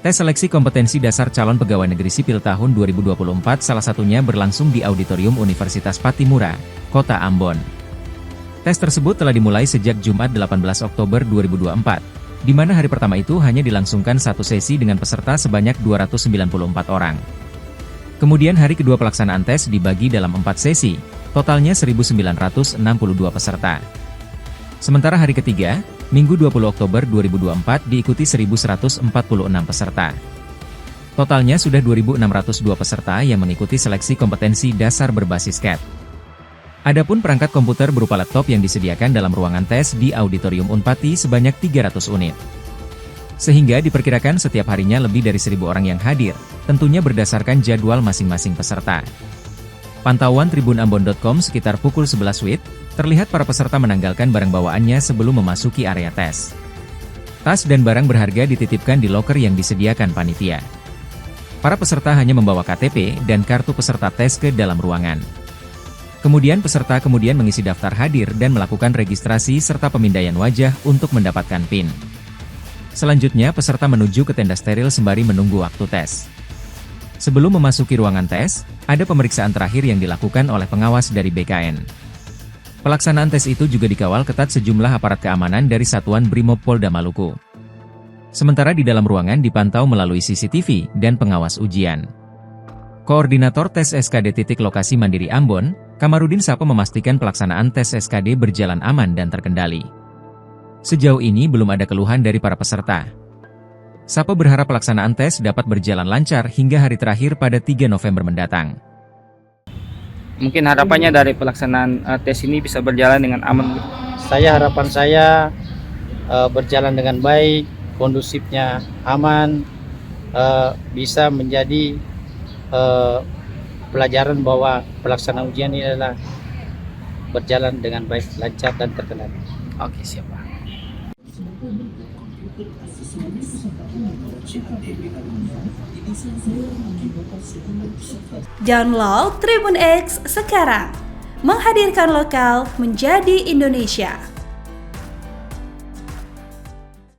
Tes seleksi kompetensi dasar calon pegawai negeri sipil tahun 2024 salah satunya berlangsung di Auditorium Universitas Pattimura, Kota Ambon. Tes tersebut telah dimulai sejak Jumat 18 Oktober 2024, di mana hari pertama itu hanya dilangsungkan satu sesi dengan peserta sebanyak 294 orang. Kemudian hari kedua pelaksanaan tes dibagi dalam 4 sesi, totalnya 1.962 peserta. Sementara hari ketiga, Minggu 20 Oktober 2024 diikuti 1.146 peserta. Totalnya sudah 2.602 peserta yang mengikuti seleksi kompetensi dasar berbasis CAT. Adapun perangkat komputer berupa laptop yang disediakan dalam ruangan tes di Auditorium Unpati sebanyak 300 unit. Sehingga diperkirakan setiap harinya lebih dari 1.000 orang yang hadir, tentunya berdasarkan jadwal masing-masing peserta. Pantauan tribunambon.com sekitar pukul 11 WIB, terlihat para peserta menanggalkan barang bawaannya sebelum memasuki area tes. Tas dan barang berharga dititipkan di loker yang disediakan panitia. Para peserta hanya membawa KTP dan kartu peserta tes ke dalam ruangan. Kemudian peserta mengisi daftar hadir dan melakukan registrasi serta pemindaian wajah untuk mendapatkan PIN. Selanjutnya peserta menuju ke tenda steril sembari menunggu waktu tes. Sebelum memasuki ruangan tes, ada pemeriksaan terakhir yang dilakukan oleh pengawas dari BKN. Pelaksanaan tes itu juga dikawal ketat sejumlah aparat keamanan dari Satuan Brimob Polda Maluku. Sementara di dalam ruangan dipantau melalui CCTV dan pengawas ujian. Koordinator tes SKD titik lokasi Mandiri Ambon, Kamarudin Sapo memastikan pelaksanaan tes SKD berjalan aman dan terkendali. Sejauh ini belum ada keluhan dari para peserta. Sapo berharap pelaksanaan tes dapat berjalan lancar hingga hari terakhir pada 3 November mendatang. Mungkin harapannya dari pelaksanaan tes ini bisa berjalan dengan aman. Harapan saya berjalan dengan baik, kondusifnya aman, bisa menjadi pelajaran bahwa pelaksanaan ujian ini adalah berjalan dengan baik, lancar dan terkendali. Oke, siap Pak. Download Tribun X sekarang, menghadirkan lokal menjadi Indonesia.